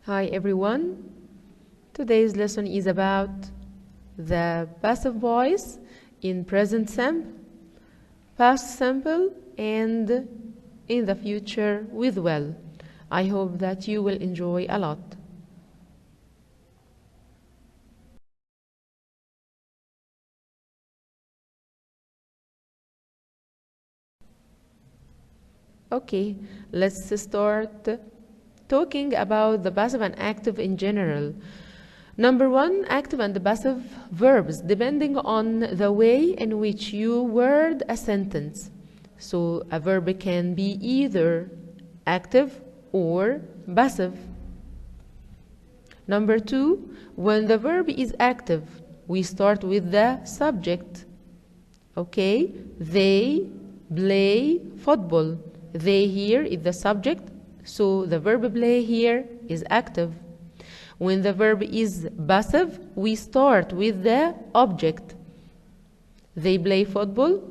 Hi everyone. Today's lesson is about the passive voice in present simple, past simple, and in the future with will. I hope that you will enjoy a lot. Okay, let's start talking about the passive and active in general. Number one, active and passive verbs, depending on the way in which you word a sentence. So a verb can be either active or passive. Number two, when the verb is active, we start with the subject. Okay, they play football. They here is the subject, so the verb play here is active. When the verb is passive, we start with the object. They play football.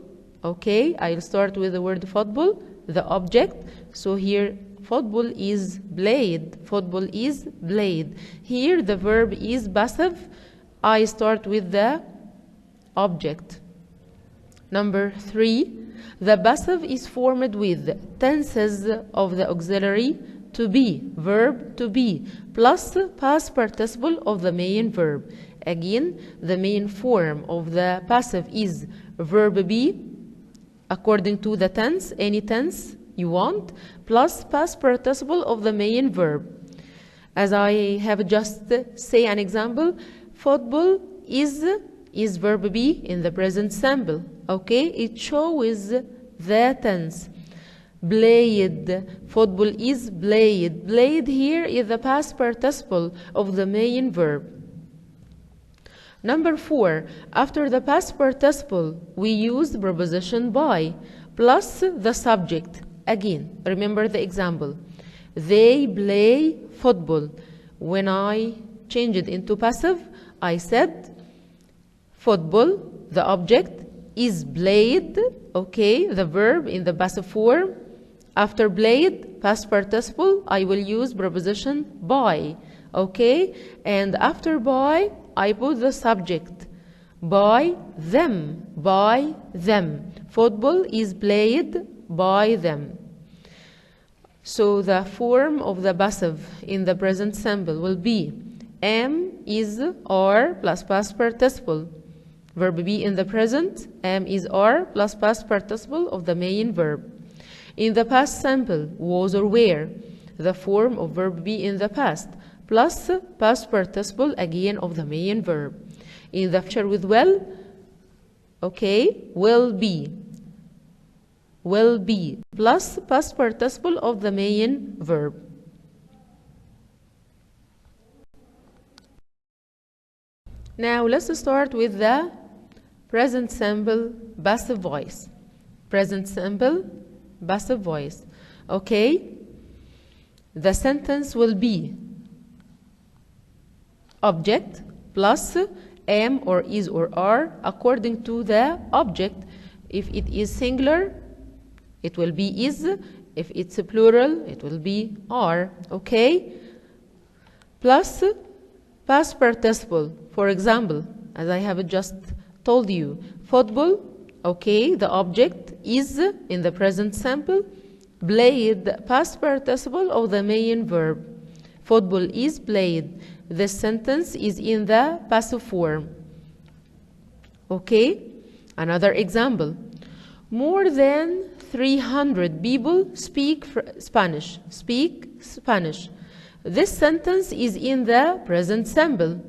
Okay, I'll start with the word football, the object. So here, football is played. Football is played. Here, the verb is passive. I start with the object. Number three, the passive is formed with tenses of the auxiliary to be, verb to be, plus past participle of the main verb. Again, the main form of the passive is verb be, according to the tense, any tense you want, plus past participle of the main verb. As I have just say an example, football is verb be in the present simple. Okay, it shows the tense. Played, football is played. Played here is the past participle of the main verb. Number four, after the past participle, we use the preposition by plus the subject. Again, remember the example. They play football. When I change it into passive, I said football, the object, is played, okay, the verb in the passive form. After played, past participle, I will use preposition by, okay, and after by, I put the subject, by them, by them. Football is played by them. So the form of the passive in the present simple will be am, is, are plus past participle. Verb be in the present, am, is, are plus past participle of the main verb. In the past simple, was or were, the form of verb be in the past plus past participle again of the main verb. In the future with will, okay, will be plus past participle of the main verb. Now let's start with the present simple passive voice. Present simple passive voice. Okay, the sentence will be object plus am or is or are according to the object. If it is singular, it will be is. If it's a plural, it will be are. Okay, plus past participle. For example, as I have just told you, football, okay, the object is in the present simple, played, past participle of the main verb. Football is played. This sentence is in the passive form. Okay, another example. More than 300 people speak Spanish. Speak Spanish. This sentence is in the present simple.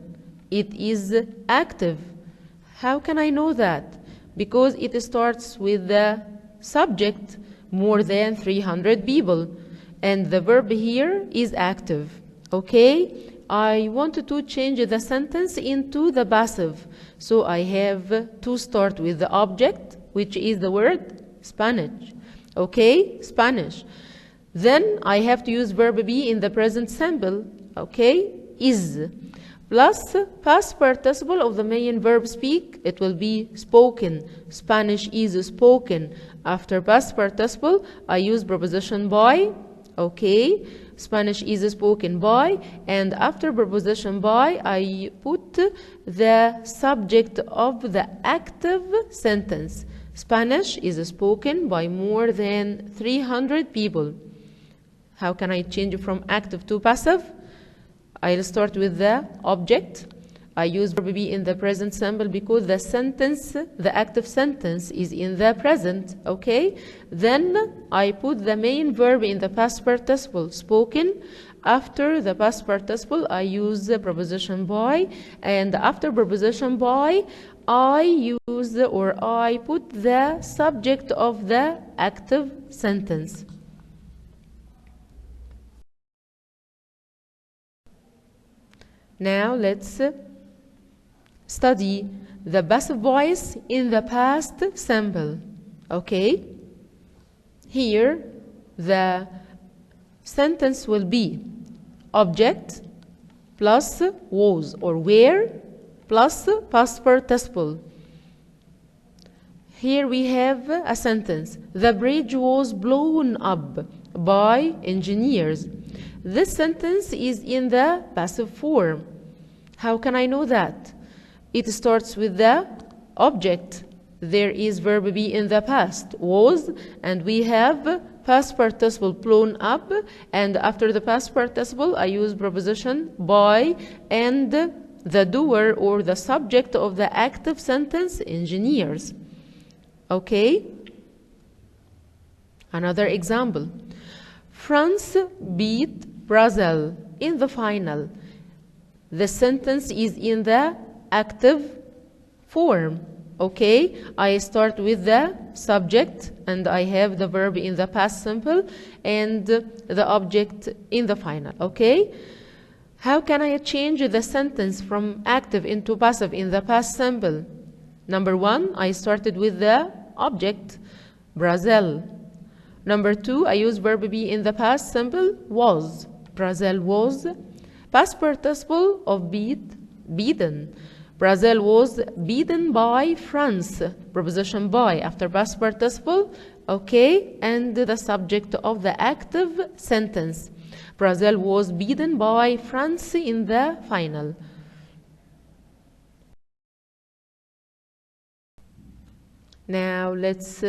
It is active. How can I know that? Because it starts with the subject, more than 300 people, and the verb here is active. Okay, I wanted to change the sentence into the passive, so I have to start with the object, which is the word Spanish. Okay, Spanish. Then I have to use verb be in the present simple. Okay, is. Plus past participle of the main verb speak, it will be spoken. Spanish is spoken. After past participle, I use preposition by Okay, Spanish is spoken by, and after preposition by, I put the subject of the active sentence. Spanish is spoken by more than 300 people. How can I change from active to passive? I'll start with the object. I use verb be in the present simple because the sentence, the active sentence is in the present, okay? Then I put the main verb in the past participle, spoken. After the past participle, I use the preposition by, and after preposition by, I use or I put the subject of the active sentence. Now let's study the passive voice in the past simple. Okay? Here the sentence will be object plus was or were plus past participle. Here we have a sentence. The bridge was blown up by engineers. This sentence is in the passive form. How can I know that? It starts with the object. There is verb be in the past, was, and we have past participle blown up, and after the past participle I use preposition by and the doer or the subject of the active sentence, engineers. Okay? Another example. France beat Brazil in the final. The sentence is in the active form. Okay, I start with the subject and I have the verb in the past simple and the object in the final. Okay, how can I change the sentence from active into passive in the past simple? Number one, I started with the object, Brazil. Number two, I use verb be in the past simple, was. Brazil was. Past participle of beat, beaten. Brazil was beaten by France. Preposition by after past participle, okay, and the subject of the active sentence. Brazil was beaten by France in the final. Now let's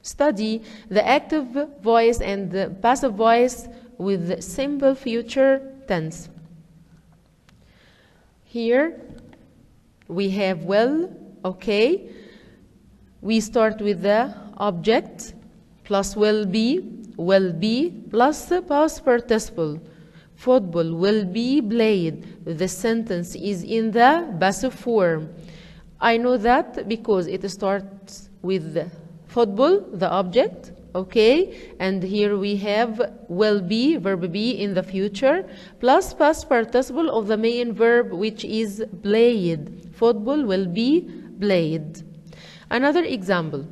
study the active voice and the passive voice with simple future tense. Here we have will, okay. We start with the object plus will be plus past participle. Football will be played. The sentence is in the passive form. I know that because it starts with the football, the object, okay, and here we have will be, verb be in the future, plus past participle of the main verb which is played. Football will be played. Another example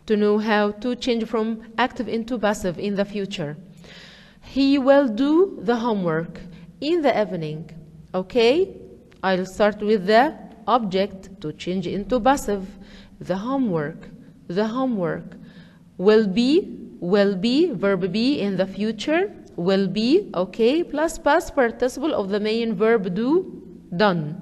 to know how to change from active into passive in the future. He will do the homework in the evening. Okay, I'll start with the object to change into passive. The homework will be, verb be in the future, will be, okay, plus past participle of the main verb do, done.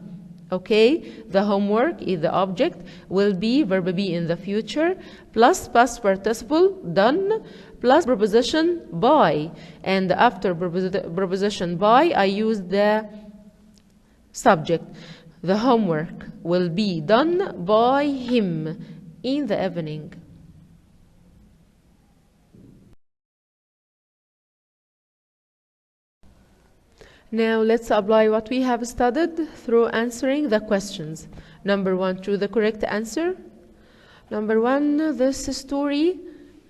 Okay, the homework is the object, will be, verb be in the future, plus past participle, done, plus preposition by, and after preposition by, I use the subject. The homework will be done by him in the evening. Now let's apply what we have studied through answering the questions. Number one, choose the correct answer. Number one, this story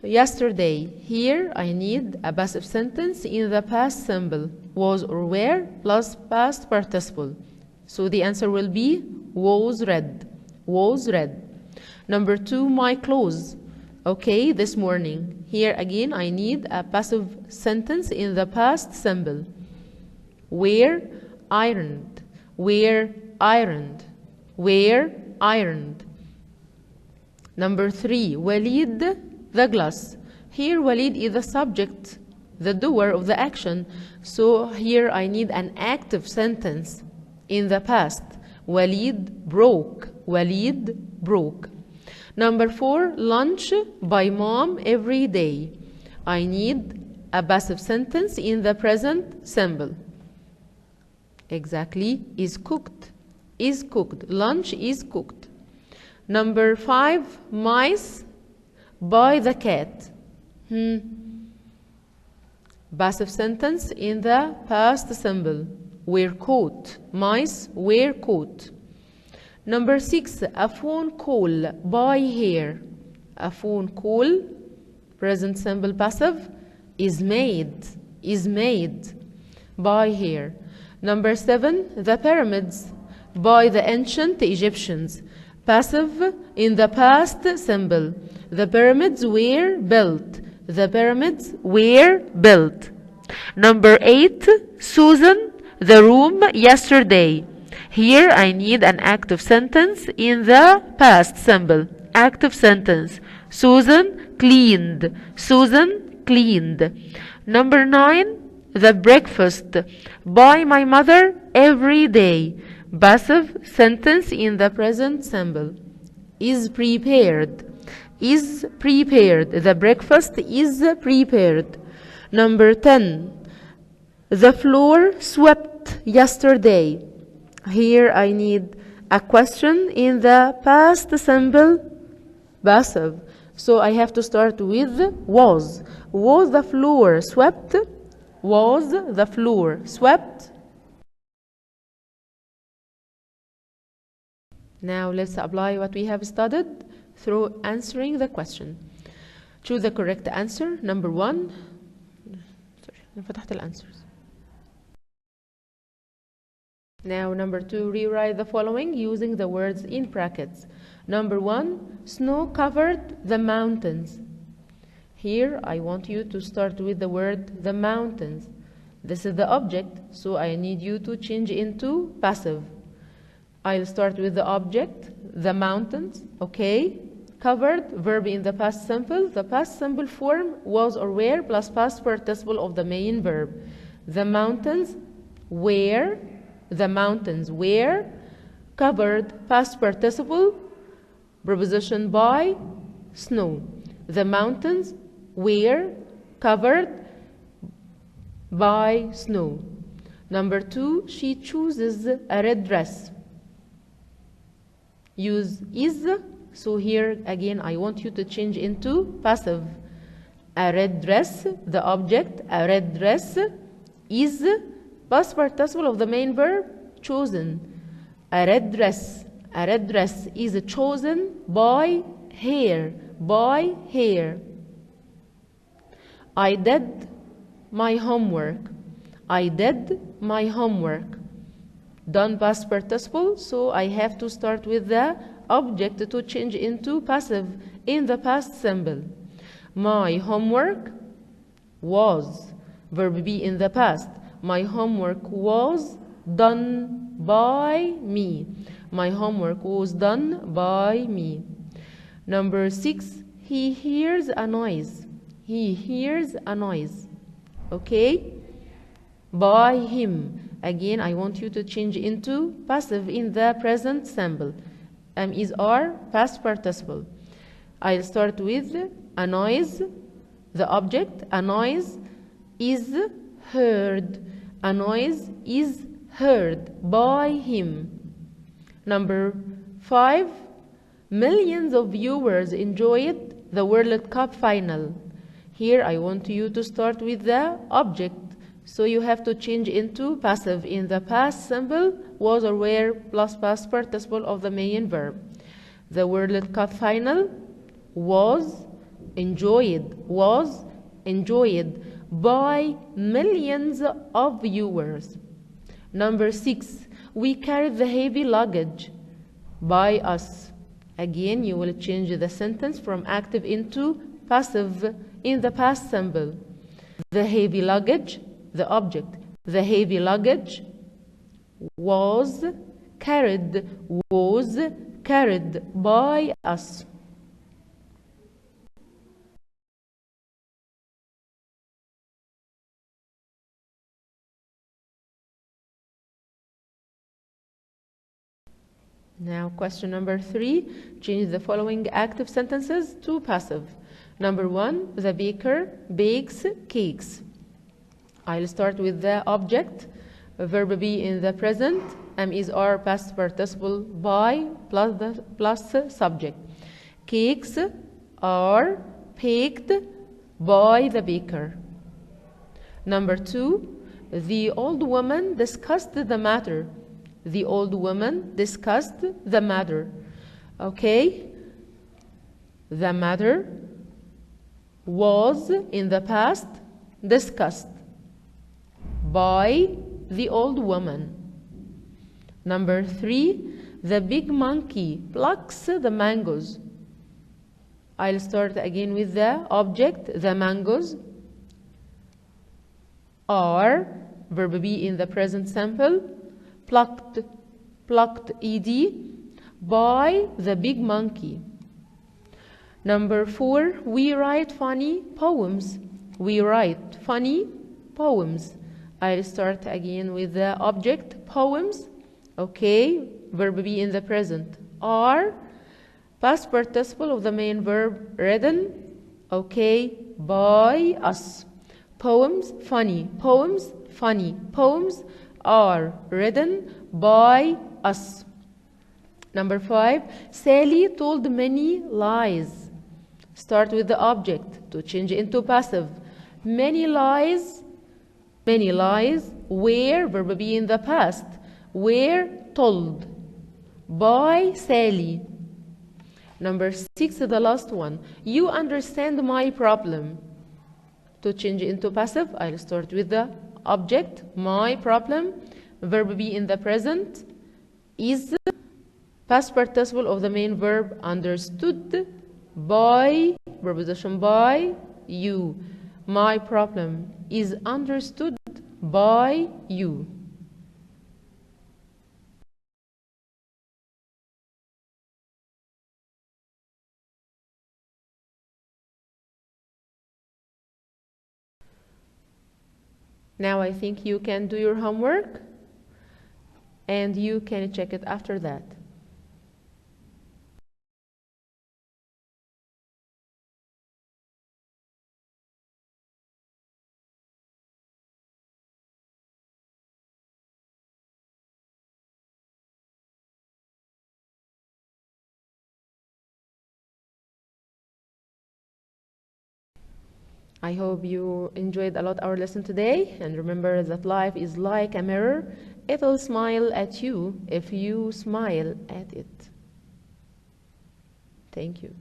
yesterday. Here I need a passive sentence in the past simple, was or were plus past participle. So the answer will be was read. Was read. Number two, my clothes. Okay, this morning. Here again I need a passive sentence in the past simple. Were ironed, were ironed, were ironed. Number three, Walid the glass. Here Walid is the subject the doer of the action. So here I need an active sentence in the past. Walid broke. Walid broke. Number 4, lunch by mom every day. I need a passive sentence in the present simple. Exactly, is cooked. Is cooked. Lunch is cooked. Number 5, mice by the cat. Passive sentence in the past simple. Were caught. Mice were caught. Number 6, a phone call by her. A phone call, present simple passive, is made. Is made by her. Number 7, the pyramids by the ancient Egyptians. Passive in the past simple. The pyramids were built. The pyramids were built. Number 8, Susan, the room yesterday. Here I need an active sentence in the past simple. Active sentence. Susan cleaned. Susan cleaned. Number 9, the breakfast by my mother every day. Passive sentence in the present simple. Is prepared. Is prepared. The breakfast is prepared. Number 10, the floor swept yesterday. Here I need a question in the past simple passive. So I have to start with was. Was the floor swept? Was the floor swept? Now let's apply what we have studied through answering the question. Choose the correct answer. Number 1. فتحت الأنسرز. Now number 2, rewrite the following using the words in brackets. Number 1, snow covered the mountains. Here I want you to start with the word the mountains. This is the object, so I need you to change into passive. I'll start with the object, the mountains, okay? Covered, verb in the past simple. The past simple form was or were plus past participle of the main verb. The mountains were, the mountains were covered, past participle, preposition by, snow. The mountains were covered by snow. Number 2, she chooses a red dress. Use is. So here again I want you to change into passive. A red dress, the object, a red dress is past participle of the main verb, chosen. A red dress is chosen by her, by her. I did my homework. I did my homework. Done past participle, so I have to start with the object to change into passive in the past simple. My homework was, verb be in the past. My homework was done by me. My homework was done by me. Number 6, he hears a noise. He hears a noise. Okay? By him. Again, I want you to change into passive in the present simple. Is are past participle. I'll start with a noise, the object. A noise is heard. A noise is heard by him. Number 5, millions of viewers enjoyed the World Cup final. Here I want you to start with the object. So you have to change into passive in the past simple, was or were plus past participle of the main verb. The World Cup final was enjoyed by millions of viewers. Number 6, we carried the heavy luggage by us. Again, you will change the sentence from active into passive in the past simple. The heavy luggage, the object, the heavy luggage was carried by us. Now, question number 3, change the following active sentences to passive. Number 1, the baker bakes cakes. I'll start with the object, verb be in the present, am is are past participle by plus subject. Cakes are baked by the baker. Number 2, the old woman discussed the matter. The old woman discussed the matter. Okay? The matter was in the past discussed by the old woman. Number 3, the big monkey plucks the mangoes. I'll start again with the object, the mangoes are, verb be in the present simple, plucked ed, by the big monkey. Number 4, we write funny poems. We write funny poems. I'll start again with the object, poems. Okay, verb be in the present, are, past participle of the main verb, written, okay, by us. Poems, funny, poems, funny, poems are written by us. Number 5, Sally told many lies. Start with the object to change into passive. Many lies were, verb be in the past, were told by Sally. Number 6, the last one, you understand my problem. To change into passive, I'll start with the object, my problem, verb be in the present, is past participle of the main verb, understood by, preposition by, you. My problem is understood by you. Now I think you can do your homework and you can check it after that. I hope you enjoyed a lot our lesson today, and remember that life is like a mirror. It'll smile at you if you smile at it. Thank you.